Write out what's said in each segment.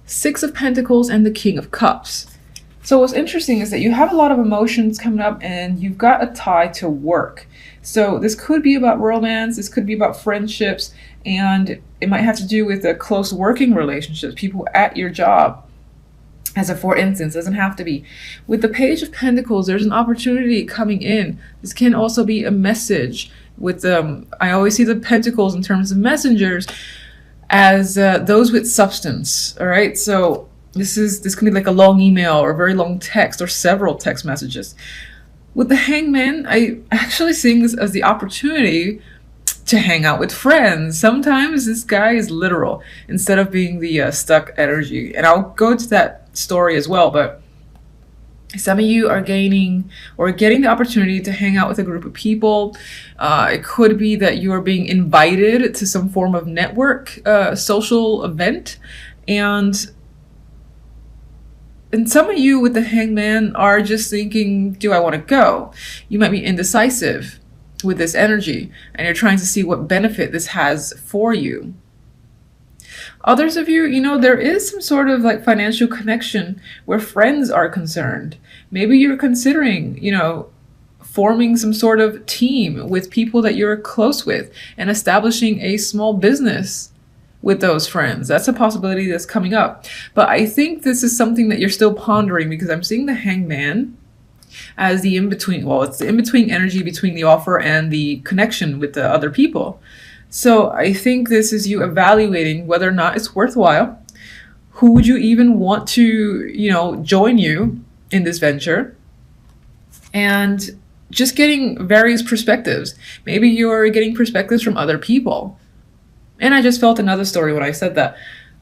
Six of Pentacles and the King of Cups. So what's interesting is that you have a lot of emotions coming up and you've got a tie to work. So this could be about romance, this could be about friendships, and it might have to do with a close working relationships, people at your job. As a for instance, doesn't have to be. With the Page of Pentacles, there's an opportunity coming in. This can also be a message. With I always see the pentacles in terms of messengers as those with substance. All right, so this can be like a long email or a very long text or several text messages. With the Hangman, I actually seeing this as the opportunity to hang out with friends. Sometimes this guy is literal instead of being the stuck energy. And I'll go to that story as well, but some of you are gaining or getting the opportunity to hang out with a group of people. It could be that you are being invited to some form of network, social event. And some of you with the Hangman are just thinking, do I want to go? You might be indecisive with this energy and you're trying to see what benefit this has for you. Others of you, there is some sort of like financial connection where friends are concerned. Maybe you're considering, forming some sort of team with people that you're close with and establishing a small business with those friends. That's a possibility that's coming up. But I think this is something that you're still pondering because I'm seeing the Hangman as the in-between. Well, it's the in-between energy between the offer and the connection with the other people. So I think this is you evaluating whether or not it's worthwhile. Who would you even want to, join you in this venture? And just getting various perspectives. Maybe you're getting perspectives from other people. And I just felt another story when I said that.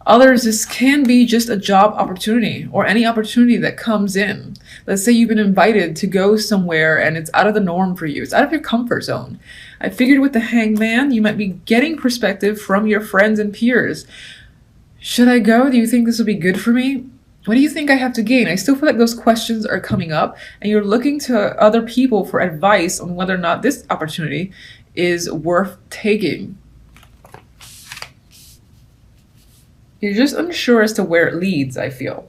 Others, this can be just a job opportunity or any opportunity that comes in. Let's say you've been invited to go somewhere and it's out of the norm for you. It's out of your comfort zone. I figured with the Hangman, you might be getting perspective from your friends and peers. Should I go? Do you think this will be good for me? What do you think I have to gain? I still feel like those questions are coming up and you're looking to other people for advice on whether or not this opportunity is worth taking. You're just unsure as to where it leads, I feel.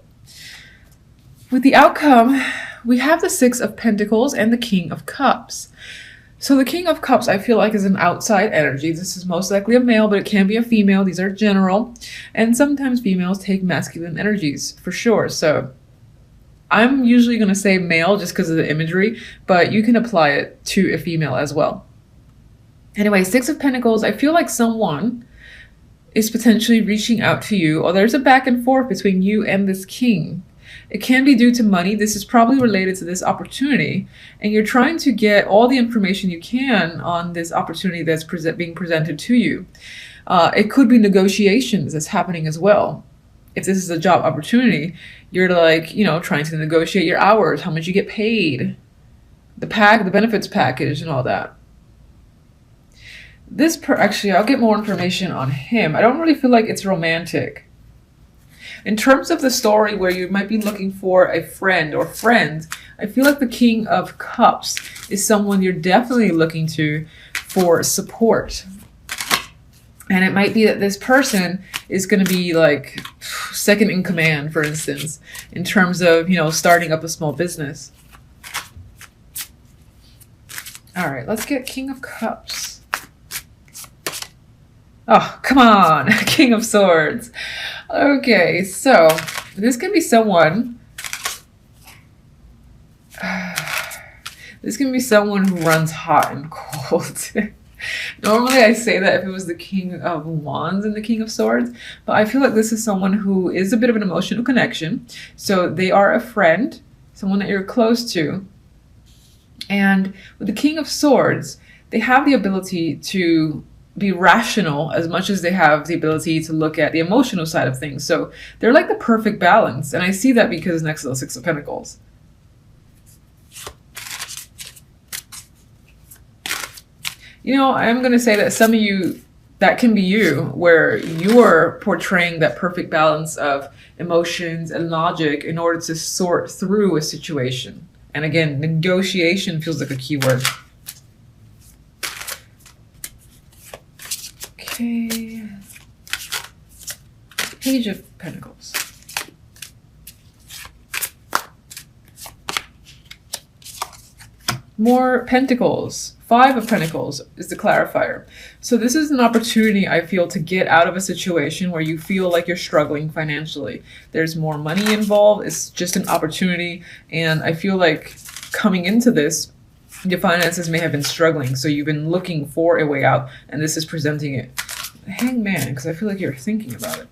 With the outcome, we have the Six of Pentacles and the King of Cups. So the King of Cups, I feel like, is an outside energy. This is most likely a male, but it can be a female. These are general. And sometimes females take masculine energies, for sure. So I'm usually going to say male just because of the imagery, but you can apply it to a female as well. Anyway, Six of Pentacles, I feel like someone is potentially reaching out to you, or there's a back and forth between you and this king. It can be due to money. This is probably related to this opportunity, and you're trying to get all the information you can on this opportunity that's being presented to you. It could be negotiations that's happening as well. If this is a job opportunity, you're like, trying to negotiate your hours, how much you get paid, the benefits package and all that. Actually, I'll get more information on him. I don't really feel like it's romantic. In terms of the story where you might be looking for a friend or friends, I feel like the King of Cups is someone you're definitely looking to for support. And it might be that this person is going to be like second in command, for instance, in terms of, starting up a small business. All right, let's get King of Cups. Oh, come on, King of Swords. Okay, so this can be someone. This can be someone who runs hot and cold. Normally I say that if it was the King of Wands and the King of Swords, but I feel like this is someone who is a bit of an emotional connection. So they are a friend, someone that you're close to. And with the King of Swords, they have the ability to be rational as much as they have the ability to look at the emotional side of things. So they're like the perfect balance. And I see that because next to the Six of Pentacles. I'm going to say that some of you, that can be you, where you're portraying that perfect balance of emotions and logic in order to sort through a situation. And again, negotiation feels like a key word. Okay. Page of Pentacles. More Pentacles. 5 of Pentacles is the clarifier. So this is an opportunity, I feel, to get out of a situation where you feel like you're struggling financially. There's more money involved. It's just an opportunity. And I feel like coming into this, your finances may have been struggling. So you've been looking for a way out, and this is presenting it. Hangman, because I feel like you're thinking about it.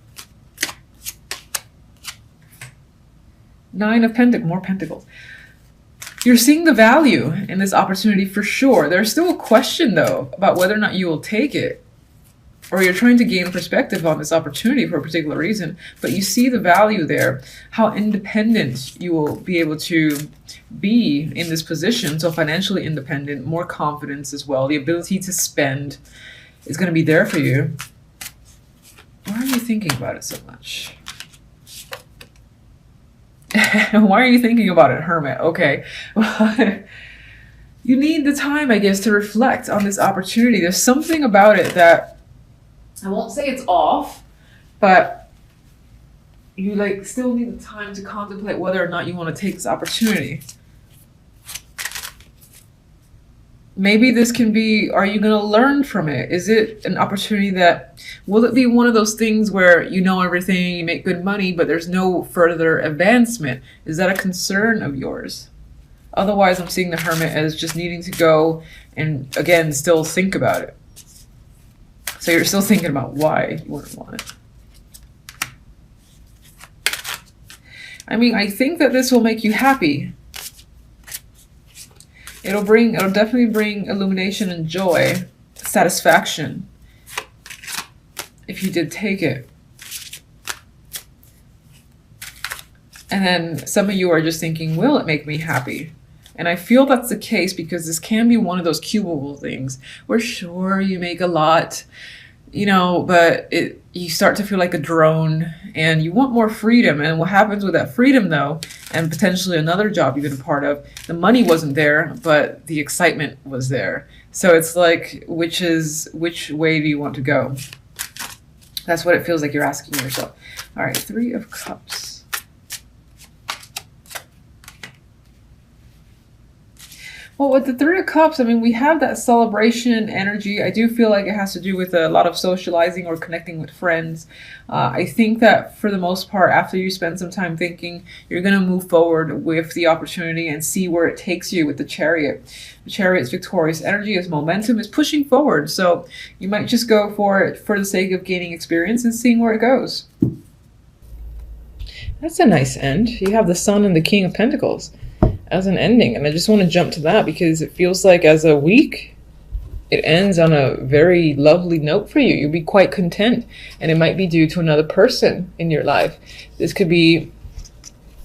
9 of Pentacles, more Pentacles. You're seeing the value in this opportunity for sure. There's still a question, though, about whether or not you will take it. Or you're trying to gain perspective on this opportunity for a particular reason. But you see the value there, how independent you will be able to be in this position. So financially independent, more confidence as well. The ability to spend is going to be there for you. Why are you thinking about it so much? Why are you thinking about it, Hermit? Okay. You need the time, I guess, to reflect on this opportunity. There's something about it that, I won't say it's off, but you like still need the time to contemplate whether or not you want to take this opportunity. Maybe this can be, are you going to learn from it? Is it an opportunity that, will it be one of those things where you know everything, you make good money, but there's no further advancement? Is that a concern of yours? Otherwise, I'm seeing the Hermit as just needing to go and, again, still think about it. So you're still thinking about why you wouldn't want it. I mean, I think that this will make you happy. It'll definitely bring illumination and joy, satisfaction, if you did take it. And then some of you are just thinking, will it make me happy? And I feel that's the case because this can be one of those cubicle things where sure, you make a lot, you know, but you start to feel like a drone and you want more freedom. And what happens with that freedom, though, and potentially another job you've been a part of, the money wasn't there, but the excitement was there. So it's like, which way do you want to go? That's what it feels like you're asking yourself. All right, 3 of Cups. Well, with the 3 of Cups, I mean, we have that celebration energy. I do feel like it has to do with a lot of socializing or connecting with friends. I think that for the most part, after you spend some time thinking, you're going to move forward with the opportunity and see where it takes you with the Chariot. The Chariot's victorious energy, is momentum, is pushing forward. So you might just go for it for the sake of gaining experience and seeing where it goes. That's a nice end. You have the Sun and the King of Pentacles as an ending, and I just want to jump to that because it feels like as a week it ends on a very lovely note for you. You'll be quite content, and it might be due to another person in your life. This could be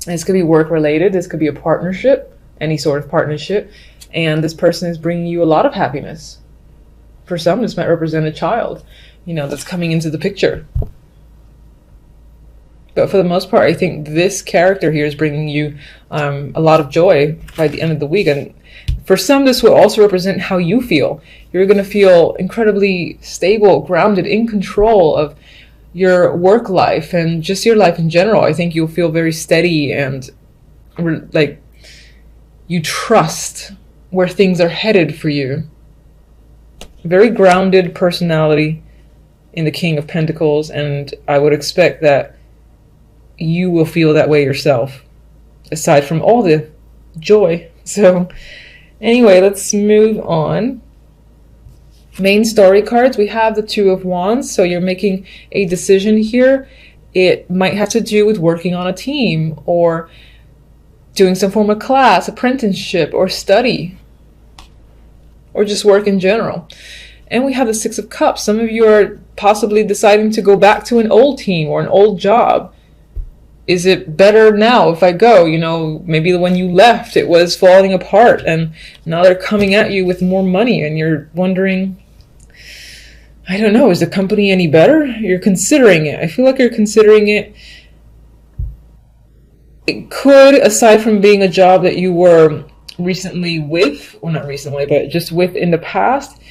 work related, this could be a partnership, any sort of partnership, and this person is bringing you a lot of happiness. For some, this might represent a child, you know, that's coming into the picture. But for the most part, I think this character here is bringing you a lot of joy by the end of the week. And for some, this will also represent how you feel. You're going to feel incredibly stable, grounded, in control of your work life and just your life in general. I think you'll feel very steady and like you trust where things are headed for you. Very grounded personality in the King of Pentacles, and I would expect that you will feel that way yourself, aside from all the joy. So anyway, let's move on. Main story cards, we have the 2 of Wands. So you're making a decision here. It might have to do with working on a team or doing some form of class, apprenticeship, or study, or just work in general. And we have the 6 of Cups. Some of you are possibly deciding to go back to an old team or an old job. Is it better now if I go? You know, maybe when you left, it was falling apart and now they're coming at you with more money and you're wondering, I don't know, is the company any better? You're considering it. I feel like you're considering it. It could, aside from being a job that you were recently with, well, not recently, but just with in the past,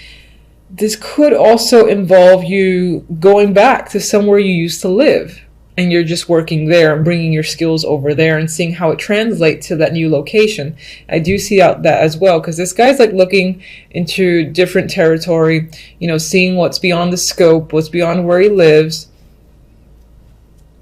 this could also involve you going back to somewhere you used to live and you're just working there and bringing your skills over there and seeing how it translates to that new location. I do see out that as well, because this guy's like looking into different territory, you know, seeing what's beyond the scope, what's beyond where he lives.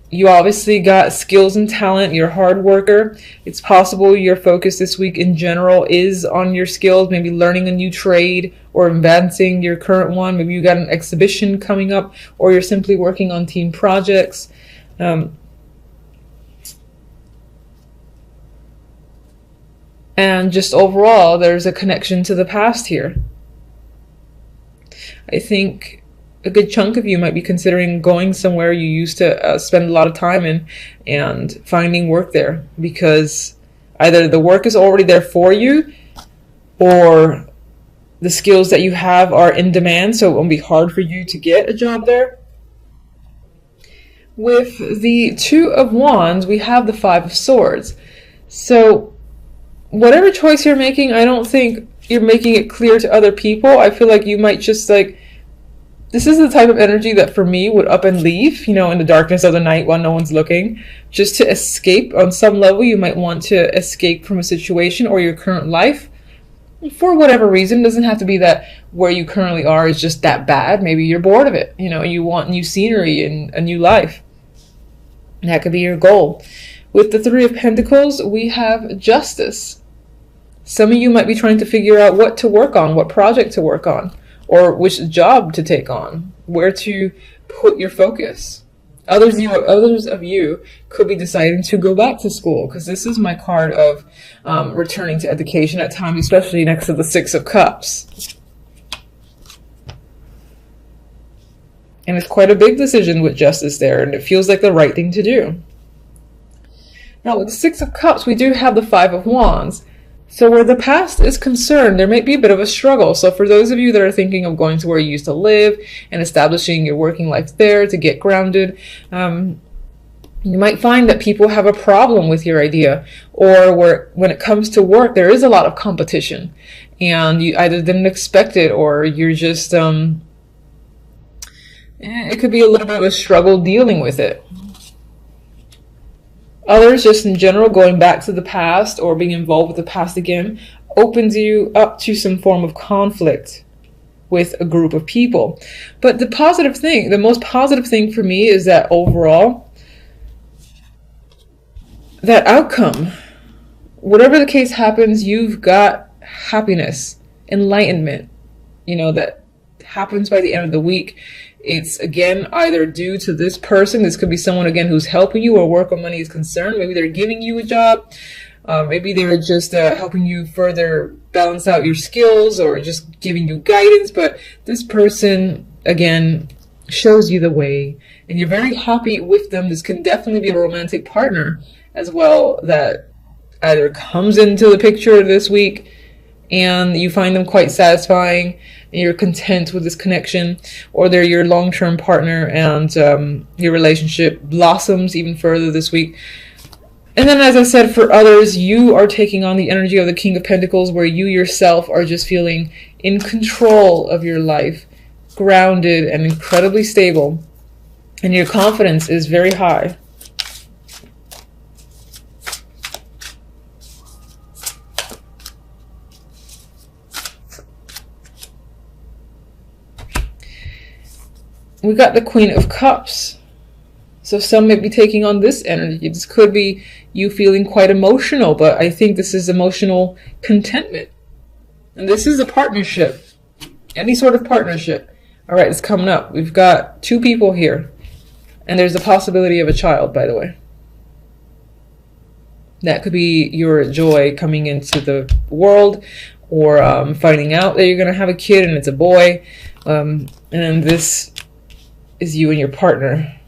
You obviously got skills and talent. You're a hard worker. It's possible your focus this week in general is on your skills, maybe learning a new trade or advancing your current one. Maybe you got an exhibition coming up, or you're simply working on team projects. And just overall, there's a connection to the past here. I think a good chunk of you might be considering going somewhere you used to spend a lot of time in and finding work there, because either the work is already there for you, or the skills that you have are in demand, so it won't be hard for you to get a job there. With the Two of Wands, we have the Five of Swords. So whatever choice you're making, I don't think you're making it clear to other people. I feel like you might just like, this is the type of energy that for me would up and leave, you know, in the darkness of the night while no one's looking, just to escape. On some level, you might want to escape from a situation or your current life for whatever reason. It doesn't have to be that where you currently are is just that bad. Maybe you're bored of it, you know, you want new scenery and a new life. That could be your goal. With the Three of Pentacles, we have Justice. Some of you might be trying to figure out what to work on, what project to work on, or which job to take on, where to put your focus. Others of you could be deciding to go back to school, because this is my card of returning to education at times, especially next to the Six of Cups. And it's quite a big decision with Justice there, and it feels like the right thing to do. Now with the Six of Cups, we do have the Five of Wands. So where the past is concerned, there might be a bit of a struggle. So for those of you that are thinking of going to where you used to live and establishing your working life there to get grounded, you might find that people have a problem with your idea, or when it comes to work, there is a lot of competition and you either didn't expect it, or you're just, it could be a little bit of a struggle dealing with it. Others, just in general, going back to the past or being involved with the past again opens you up to some form of conflict with a group of people. But the positive thing, the most positive thing for me is that overall, that outcome, whatever the case happens, you've got happiness, enlightenment, you know, that happens by the end of the week. It's, again, either due to this person. This could be someone, again, who's helping you or work on money is concerned. Maybe they're giving you a job. Maybe they're just helping you further balance out your skills, or just giving you guidance. But this person, again, shows you the way, and you're very happy with them. This can definitely be a romantic partner as well that either comes into the picture this week and you find them quite satisfying and you're content with this connection, or they're your long-term partner and your relationship blossoms even further this week. And then, as I said, for others, you are taking on the energy of the King of Pentacles, where you yourself are just feeling in control of your life, grounded and incredibly stable, and your confidence is very high. We got the Queen of Cups. So some may be taking on this energy. This could be you feeling quite emotional, but I think this is emotional contentment. And this is a partnership. Any sort of partnership. All right, it's coming up. We've got two people here. And there's a possibility of a child, by the way. That could be your joy coming into the world, or finding out that you're going to have a kid and it's a boy. And this is you and your partner.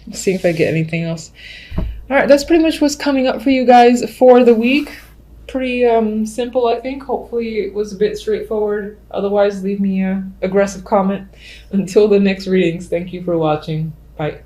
Let's see if I get anything else. All right, that's pretty much what's coming up for you guys for the week. Pretty simple, I think. Hopefully it was a bit straightforward. Otherwise, leave me an aggressive comment. Until the next readings, thank you for watching. Bye.